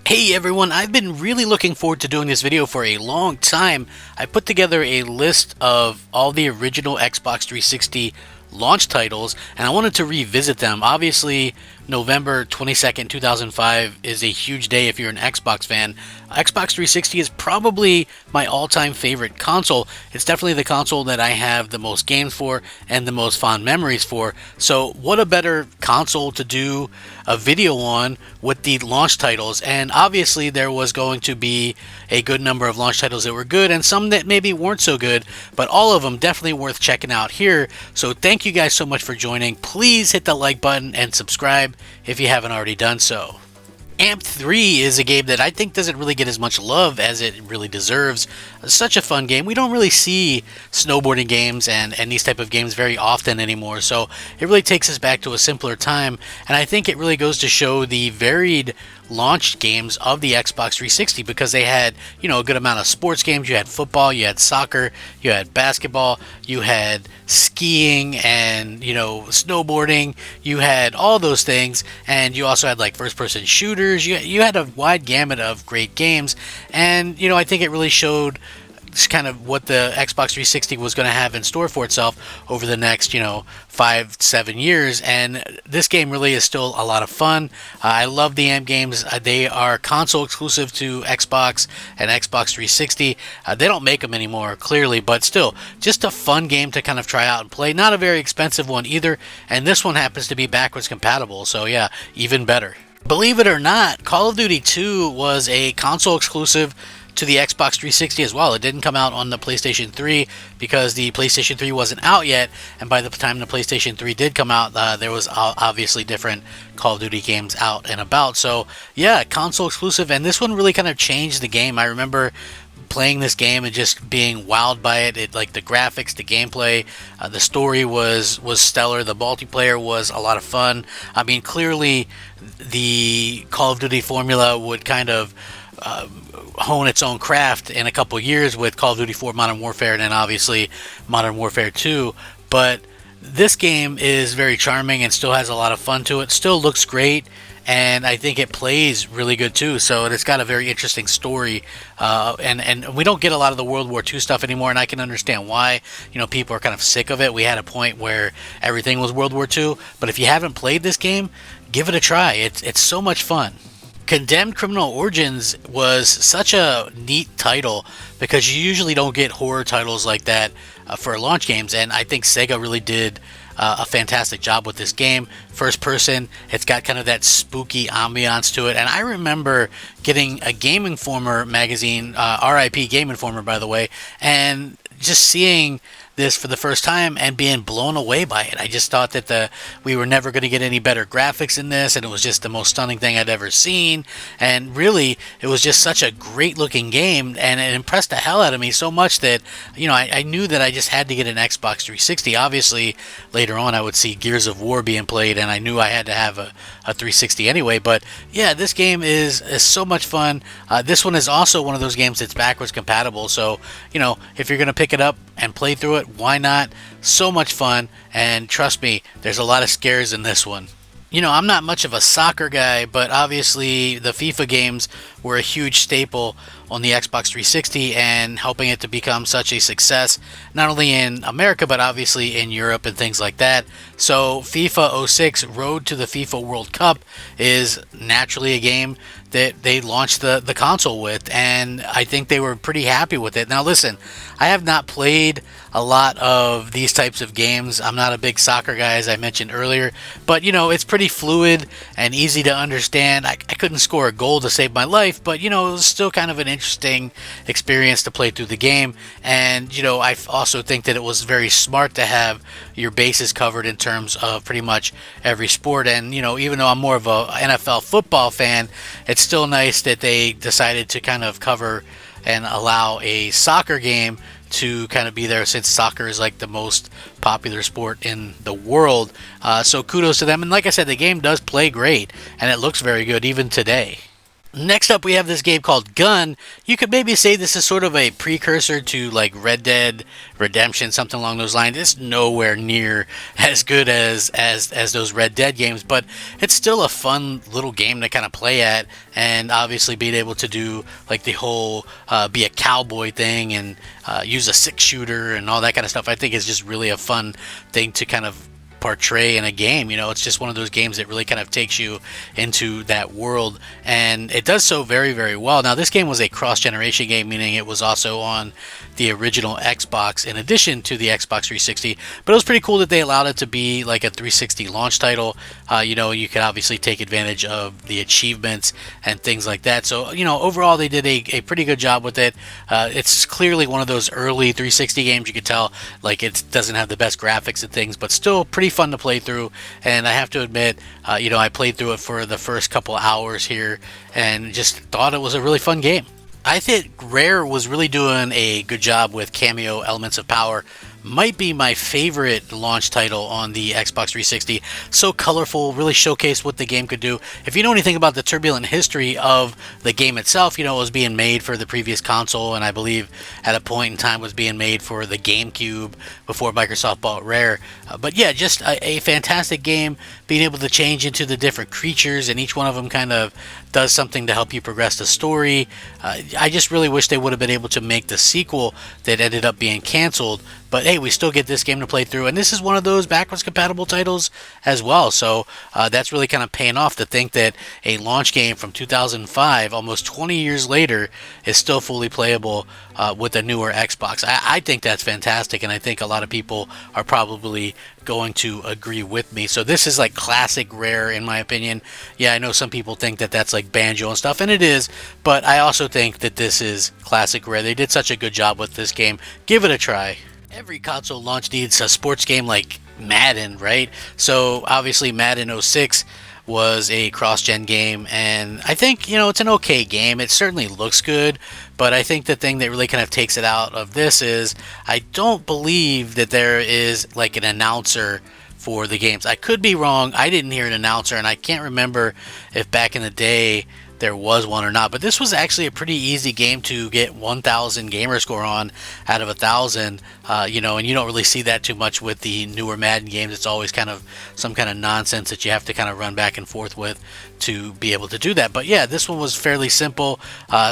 Hey everyone, I've been really looking forward to doing this video for a long time. I put together a list of all the original Xbox 360 launch titles, and I wanted to revisit them. Obviously, November 22nd, 2005 is a huge day if you're an Xbox fan. Xbox 360 is probably my all-time favorite console. It's definitely the console that I have the most games for and the most fond memories for. So what a better console to do a video on with the launch titles. And obviously there was going to be a good number of launch titles that were good and some that maybe weren't so good, but all of them definitely worth checking out here. So thank you guys so much for joining. Please hit the like button and subscribe if you haven't already done so. Amp 3 is a game that I think doesn't really get as much love as it really deserves. Such a fun game. We don't really see snowboarding games and these type of games very often anymore, so it really takes us back to a simpler time, and I think it really goes to show the varied launch games of the Xbox 360 because they had, a good amount of sports games. You had football, you had soccer, you had basketball, you had skiing and, snowboarding, you had all those things, and you also had like first-person shooters. You had a wide gamut of great games, and, I think it really showed kind of what the Xbox 360 was going to have in store for itself over the next, 5-7 years. And this game really is still a lot of fun. I love the AMP games. They are console exclusive to Xbox and Xbox 360. They don't make them anymore, clearly, but still, just a fun game to kind of try out and play. Not a very expensive one either, and this one happens to be backwards compatible, so yeah, even better. Believe it or not, Call of Duty 2 was a console exclusive to the Xbox 360 as well. It didn't come out on the PlayStation 3 because the PlayStation 3 wasn't out yet, and by the time the PlayStation 3 did come out, there was obviously different Call of Duty games out and about. So yeah, console exclusive, and this one really kind of changed the game. I remember playing this game and just being wowed by it. Like the graphics, the gameplay, the story was stellar. The multiplayer was a lot of fun. I mean, clearly the Call of Duty formula would kind of hone its own craft in a couple years with Call of Duty 4 Modern Warfare and then obviously Modern Warfare 2. But this game is very charming and still has a lot of fun to it. Still looks great, and I think it plays really good too. So it's got a very interesting story, and we don't get a lot of the World War II stuff anymore, and I can understand why. People are kind of sick of it. We had a point where everything was World War II, but if you haven't played this game, give it a try. It's so much fun. Condemned Criminal Origins was such a neat title because you usually don't get horror titles like that for launch games, and I think Sega really did a fantastic job with this game. First person, it's got kind of that spooky ambiance to it, and I remember getting a Game Informer magazine, RIP Game Informer by the way, and just seeing this for the first time and being blown away by it. I just thought that we were never going to get any better graphics in this, and it was just the most stunning thing I'd ever seen. And really, it was just such a great looking game, and it impressed the hell out of me so much that I knew that I just had to get an Xbox 360. Obviously, later on I would see Gears of War being played, and I knew I had to have a 360 anyway. But yeah, this game is so much fun. This one is also one of those games that's backwards compatible, so if you're going to pick it up and play through it, why not? So much fun, and trust me, there's a lot of scares in this one. I'm not much of a soccer guy, but obviously the FIFA games were a huge staple on the Xbox 360 and helping it to become such a success, not only in America, but obviously in Europe and things like that. So FIFA 06 Road to the FIFA World Cup is naturally a game that they launched the console with, and I think they were pretty happy with it. Now listen, I have not played a lot of these types of games. I'm not a big soccer guy, as I mentioned earlier, but it's pretty fluid and easy to understand. I couldn't score a goal to save my life, but it was still kind of an interesting experience to play through the game. And I also think that it was very smart to have your bases covered in terms of pretty much every sport. And even though I'm more of a NFL football fan, it's still nice that they decided to kind of cover and allow a soccer game to kind of be there, since soccer is like the most popular sport in the world. So kudos to them. And like I said, the game does play great, and it looks very good even today. Next up, we have this game called Gun. You could maybe say this is sort of a precursor to like Red Dead Redemption, something along those lines. It's nowhere near as good as those Red Dead games, but it's still a fun little game to kind of play at. And obviously, being able to do like the whole be a cowboy thing and use a six shooter and all that kind of stuff, I think is just really a fun thing to kind of portray in a game. It's just one of those games that really kind of takes you into that world, and it does so very, very well. Now, this game was a cross-generation game, meaning it was also on the original Xbox in addition to the Xbox 360, but it was pretty cool that they allowed it to be like a 360 launch title. You could obviously take advantage of the achievements and things like that. So, overall they did a pretty good job with it. It's clearly one of those early 360 games. You could tell like it doesn't have the best graphics and things, but still pretty fun to play through. And I have to admit, I played through it for the first couple hours here and just thought it was a really fun game. I think Rare was really doing a good job with Kameo Elements of Power. Might be my favorite launch title on the Xbox 360. So colorful, really showcased what the game could do. If you know anything about the turbulent history of the game itself, it was being made for the previous console, and I believe at a point in time was being made for the GameCube before Microsoft bought Rare. But yeah, just a fantastic game, being able to change into the different creatures, and each one of them kind of does something to help you progress the story. I just really wish they would have been able to make the sequel that ended up being canceled. But hey, we still get this game to play through, and this is one of those backwards compatible titles as well. So that's really kind of paying off to think that a launch game from 2005, almost 20 years later, is still fully playable with a newer Xbox. I think that's fantastic, and I think a lot of people are probably going to agree with me. So this is like classic Rare in my opinion. Yeah, I know some people think that that's like Banjo and stuff, and it is, but I also think that this is classic Rare. They did such a good job with this game. Give it a try. Every console launch needs a sports game like Madden, right? So obviously Madden 06 was a cross-gen game, and I think, it's an okay game. It certainly looks good, but I think the thing that really kind of takes it out of this is I don't believe that there is like an announcer for the games. I could be wrong. I didn't hear an announcer, and I can't remember if back in the day there was one or not, but this was actually a pretty easy game to get 1,000 gamer score on out of 1,000. And you don't really see that too much with the newer Madden games. It's always kind of some kind of nonsense that you have to kind of run back and forth with to be able to do that. But yeah, this one was fairly simple,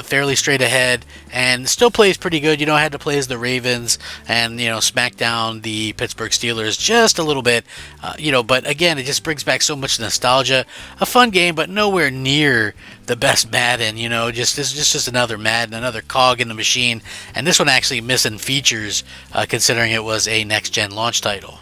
fairly straight ahead, and still plays pretty good. I had to play as the Ravens and smack down the Pittsburgh Steelers just a little bit. But again, it just brings back so much nostalgia. A fun game, but nowhere near the best Madden. This is just another Madden, another cog in the machine, and this one actually missing features considering it was a next-gen launch title.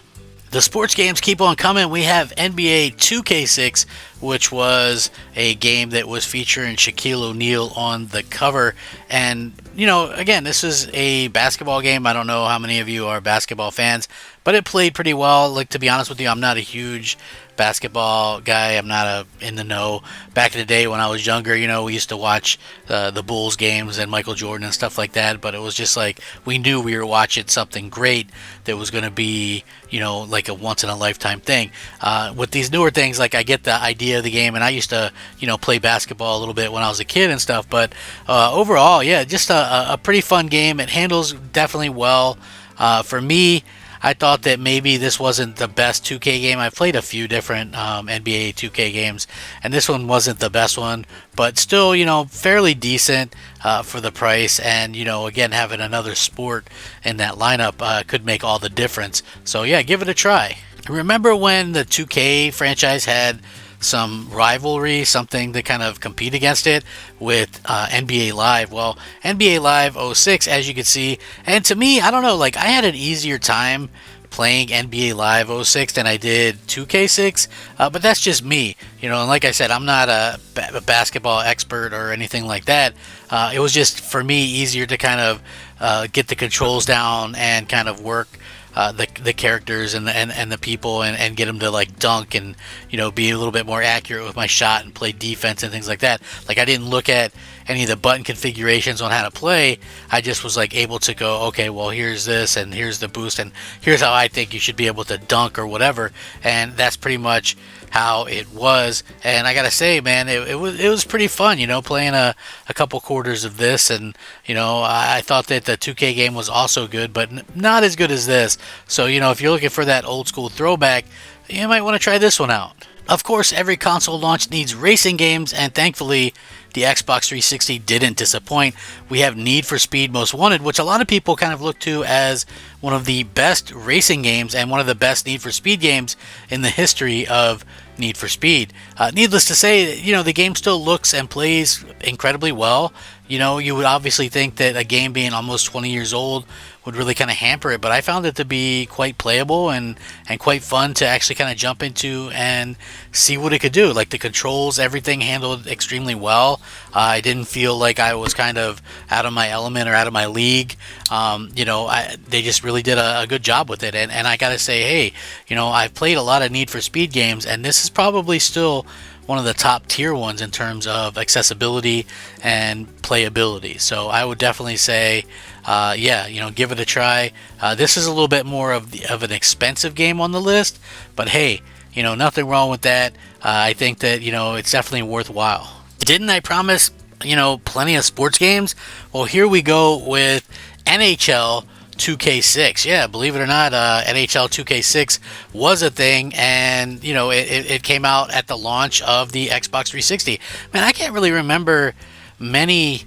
The sports games keep on coming. We have NBA 2K6, which was a game that was featuring Shaquille O'Neal on the cover. And, again, this is a basketball game. I don't know how many of you are basketball fans, but it played pretty well. Like, to be honest with you, I'm not a huge basketball guy. I'm not in the know. Back in the day when I was younger, we used to watch the Bulls games and Michael Jordan and stuff like that, but it was just like we knew we were watching something great that was going to be, like a once-in-a-lifetime thing. With these newer things, like I get the idea of the game, and I used to, play basketball a little bit when I was a kid and stuff, but overall, yeah, just a pretty fun game. It handles definitely well. For me, I thought that maybe this wasn't the best 2K game. I've played a few different NBA 2K games, and this one wasn't the best one, but still, fairly decent for the price. And, again, having another sport in that lineup could make all the difference. So, yeah, give it a try. Remember when the 2K franchise had some rivalry, something to kind of compete against it with NBA Live? Well, NBA Live 06, as you can see, and to me, I don't know, like I had an easier time playing NBA Live 06 than I did 2K6, but that's just me, and like I said, I'm not a basketball expert or anything like that. It was just, for me, easier to kind of get the controls down and kind of work the characters and the people and get them to like dunk and be a little bit more accurate with my shot and play defense and things like that. Like I didn't look at any of the button configurations on how to play. I just was like able to go, okay, well, here's this and here's the boost and here's how I think you should be able to dunk or whatever. And that's pretty much how it was. And I gotta say, man, it was pretty fun, playing a couple quarters of this. And I thought that the 2K game was also good, but not as good as this. So if you're looking for that old school throwback, you might want to try this one out. Of course, every console launch needs racing games, and thankfully, the Xbox 360 didn't disappoint. We have Need for Speed Most Wanted, which a lot of people kind of look to as one of the best racing games and one of the best Need for Speed games in the history of Need for Speed. Needless to say, the game still looks and plays incredibly well. You would obviously think that a game being almost 20 years old would really kind of hamper it, but I found it to be quite playable and quite fun to actually kind of jump into and see what it could do. Like the controls, everything handled extremely well. I didn't feel like I was kind of out of my element or out of my league. They just really did a good job with it. And I gotta say, hey, I've played a lot of Need for Speed games, and this is probably still one of the top tier ones in terms of accessibility and playability. So I would definitely say, give it a try. This is a little bit more of an expensive game on the list, but hey, nothing wrong with that. I think that, it's definitely worthwhile. Didn't I promise, plenty of sports games? Well, here we go with NHL 2K6. Yeah, believe it or not, NHL 2K6 was a thing, and it came out at the launch of the Xbox 360. Man, I can't really remember many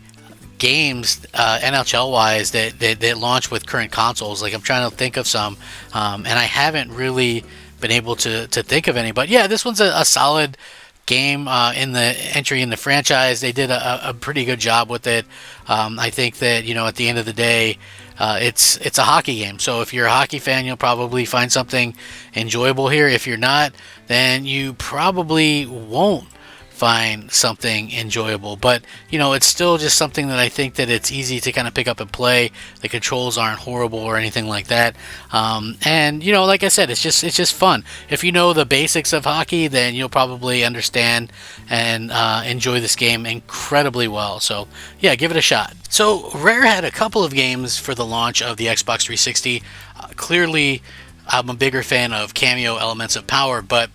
games NHL wise that launch with current consoles. Like, I'm trying to think of some, and I haven't really been able to think of any. But yeah, this one's a solid game in the entry in the franchise. They did a pretty good job with it. I think that at the end of the day, it's a hockey game. So if you're a hockey fan, you'll probably find something enjoyable here. If you're not, then you probably won't find something enjoyable. But it's still just something that I think that it's easy to kind of pick up and play. The controls aren't horrible or anything like that. And like I said, it's just fun. If you know the basics of hockey, then you'll probably understand and enjoy this game incredibly well. So yeah, give it a shot. So Rare had a couple of games for the launch of the Xbox 360. Clearly, I'm a bigger fan of Kameo Elements of Power, but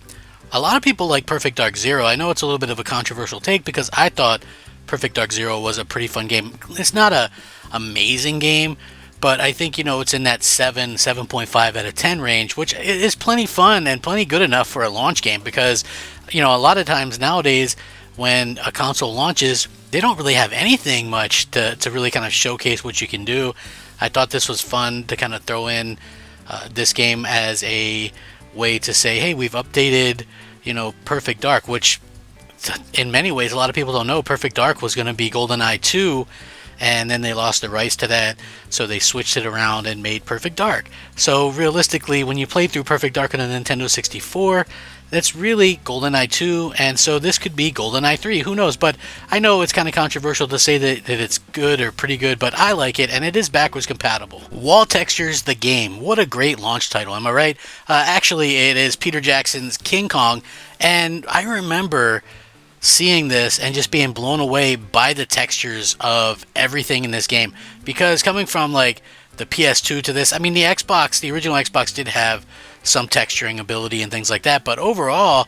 a lot of people like Perfect Dark Zero. I know it's a little bit of a controversial take because I thought Perfect Dark Zero was a pretty fun game. It's not a amazing game, but I think it's in that 7.5 out of 10 range, which is plenty fun and plenty good enough for a launch game because a lot of times nowadays when a console launches, they don't really have anything much to really kind of showcase what you can do. I thought this was fun to kind of throw in this game as a way to say, hey, we've updated Perfect Dark, which in many ways a lot of people don't know. Perfect Dark was going to be GoldenEye 2, and then they lost the rights to that, so they switched it around and made Perfect Dark. So realistically, when you play through Perfect Dark on a Nintendo 64, that's really GoldenEye 2, and so this could be GoldenEye 3, who knows. But I know it's kind of controversial to say that it's good or pretty good, but I like it, and it is backwards compatible. Wall Textures the Game, what a great launch title, am I right? Actually, it is Peter Jackson's King Kong, and I remember seeing this and just being blown away by the textures of everything in this game, because coming from like the PS2 to this, I mean, the original Xbox did have some texturing ability and things like that, but overall,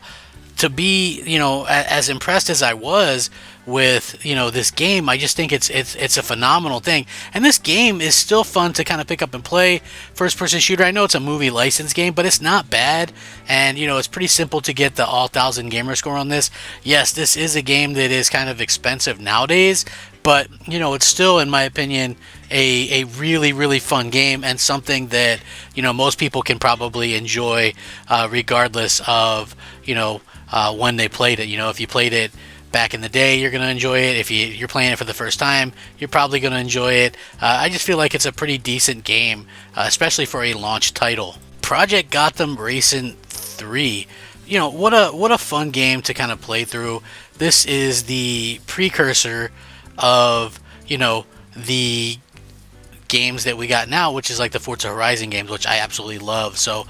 to be as impressed as I was with this game, I just think it's a phenomenal thing. And this game is still fun to kind of pick up and play. First person shooter, I know it's a movie license game, but it's not bad, and it's pretty simple to get the all 1000 gamer score on this. Yes, this is a game that is kind of expensive nowadays, but it's still, in my opinion, a really, really fun game, and something that most people can probably enjoy regardless of when they played it. If you played it back in the day, you're going to enjoy it. If you're playing it for the first time, you're probably going to enjoy it. I just feel like it's a pretty decent game, especially for a launch title. Project Gotham Racing 3. What a fun game to kind of play through. This is the precursor of the games that we got now, which is like the Forza Horizon games, which I absolutely love. So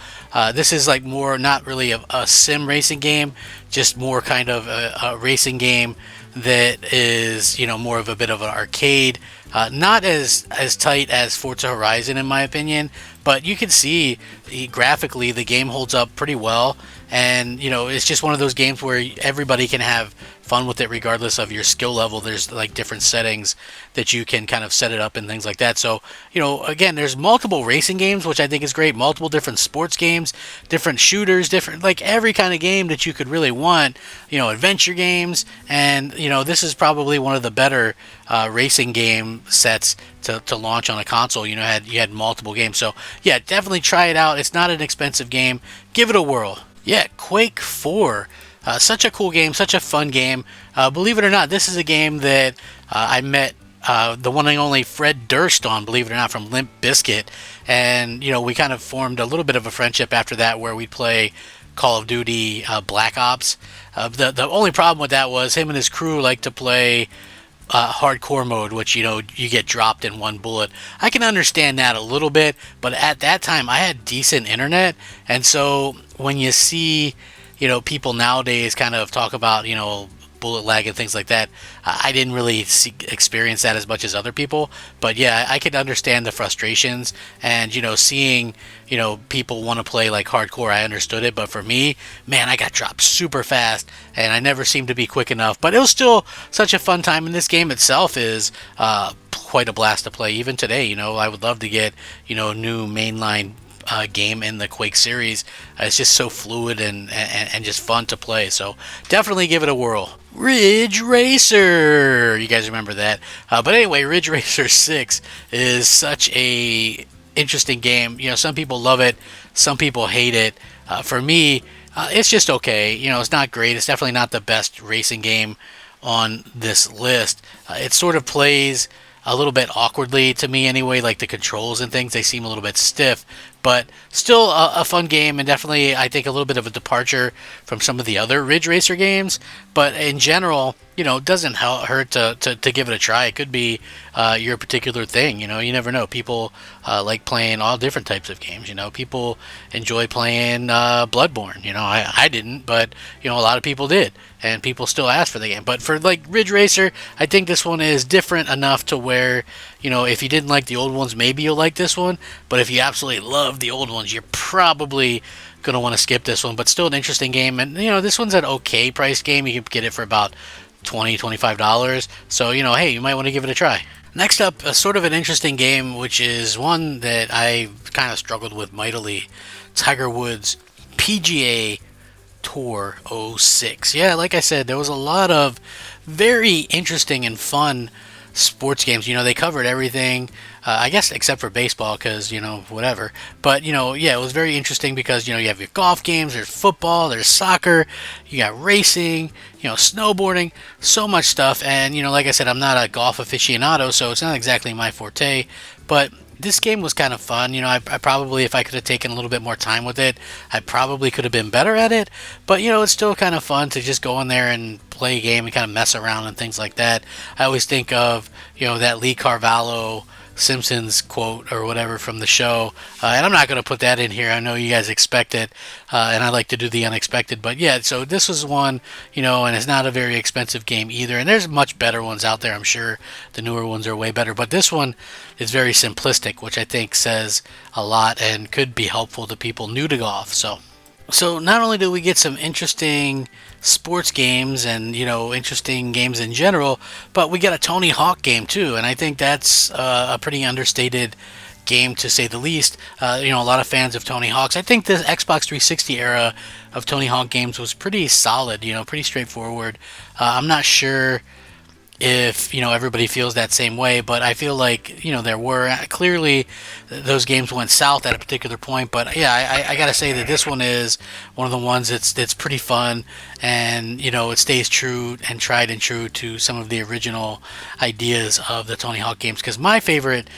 this is like more, not really a sim racing game, just more kind of a racing game that is, more of a bit of an arcade. Not as tight as Forza Horizon, in my opinion, but you can see graphically the game holds up pretty well. And it's just one of those games where everybody can have fun with it regardless of your skill level. There's like different settings that you can kind of set it up and things like that. So again, there's multiple racing games, which I think is great. Multiple different sports games, different shooters, different, like every kind of game that you could really want. Adventure games. And this is probably one of the better racing game sets to launch on a console. You had multiple games. So yeah, definitely try it out. It's not an expensive game. Give it a whirl. Yeah, Quake 4. Such a cool game, such a fun game. Believe it or not, this is a game that I met the one and only Fred Durst on, believe it or not, from Limp Bizkit. And, we kind of formed a little bit of a friendship after that where we'd play Call of Duty Black Ops. The only problem with that was him and his crew like to play hardcore mode, which you get dropped in one bullet. I can understand that a little bit, but at that time I had decent internet, and so when you see people nowadays kind of talk about bullet lag and things like that, I didn't really experience that as much as other people. But yeah, I could understand the frustrations, and seeing people want to play like hardcore, I understood it. But for me, man, I got dropped super fast and I never seemed to be quick enough. But it was still such a fun time, and this game itself is quite a blast to play even today. I would love to get new mainline game in the Quake series. It's just so fluid and just fun to play. So definitely give it a whirl. Ridge Racer, you guys remember that? But anyway, Ridge Racer 6 is such a interesting game. Some people love it, some people hate it. For me, it's just okay. It's not great. It's definitely not the best racing game on this list. It sort of plays a little bit awkwardly to me anyway, like the controls and things, they seem a little bit stiff, but still a fun game, and definitely I think a little bit of a departure from some of the other Ridge Racer games. But in general, it doesn't hurt to give it a try. It could be your particular thing. You never know. People like playing all different types of games. People enjoy playing Bloodborne. I didn't, but a lot of people did, and people still ask for the game. But for like Ridge Racer, I think this one is different enough to where if you didn't like the old ones, maybe you'll like this one. But if you absolutely love the old ones, you're probably going to want to skip this one. But still an interesting game. And, this one's an okay price game. You can get it for about $25. So, hey, you might want to give it a try. Next up, sort of an interesting game, which is one that I kind of struggled with mightily. Tiger Woods PGA Tour 06. Yeah, like I said, there was a lot of very interesting and fun sports games. They covered everything, I guess except for baseball, because whatever. But yeah, it was very interesting because you have your golf games, there's football, there's soccer, you got racing, snowboarding, so much stuff. And like I said, I'm not a golf aficionado, so it's not exactly my forte, but this game was kind of fun. I probably, if I could have taken a little bit more time with it, I probably could have been better at it. But, it's still kind of fun to just go in there and play a game and kind of mess around and things like that. I always think of, that Lee Carvalho Simpsons quote or whatever from the show. And I'm not going to put that in here. I know you guys expect it, and I like to do the unexpected. But yeah, so this was one, and it's not a very expensive game either. And there's much better ones out there, I'm sure. The newer ones are way better. But this one is very simplistic, which I think says a lot and could be helpful to people new to golf. So not only do we get some interesting sports games and interesting games in general, but we get a Tony Hawk game too, and I think that's a pretty understated game to say the least. A lot of fans of Tony Hawk's. I think the Xbox 360 era of Tony Hawk games was pretty solid, pretty straightforward. I'm not sure if everybody feels that same way, but I feel like there were clearly those games went south at a particular point. But yeah, I gotta say that this one is one of the ones that's pretty fun, and it stays true and tried and true to some of the original ideas of the Tony Hawk games. Because my favorite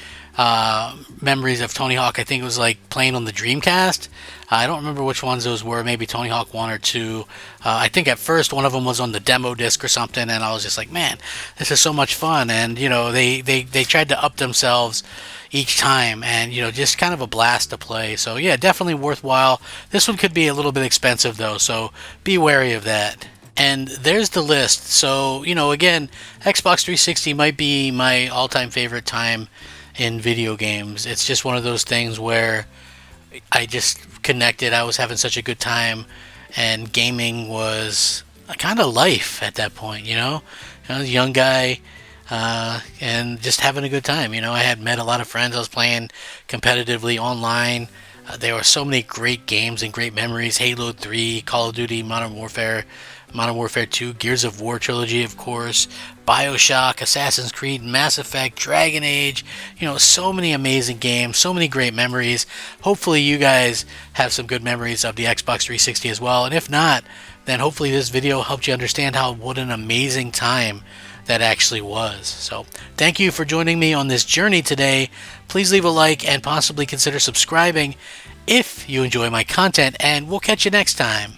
memories of Tony Hawk, I think it was like playing on the Dreamcast. I don't remember which ones those were, maybe Tony Hawk 1 or 2. I think at first one of them was on the demo disc or something, and I was just like, man, this is so much fun. And, they tried to up themselves each time, and, just kind of a blast to play. So, yeah, definitely worthwhile. This one could be a little bit expensive, though, so be wary of that. And there's the list. So, again, Xbox 360 might be my all-time favorite time in video games. It's just one of those things where I just connected. I was having such a good time, and gaming was a kind of life at that point. I was a young guy, and just having a good time. I had met a lot of friends. I was playing competitively online. There were so many great games and great memories. Halo 3, Call of Duty, Modern Warfare 2, Gears of War trilogy, of course, BioShock, Assassin's Creed, Mass Effect, Dragon Age. So many amazing games, so many great memories. Hopefully you guys have some good memories of the Xbox 360 as well. And if not, then hopefully this video helped you understand what an amazing time that actually was. So thank you for joining me on this journey today. Please leave a like and possibly consider subscribing if you enjoy my content, and we'll catch you next time.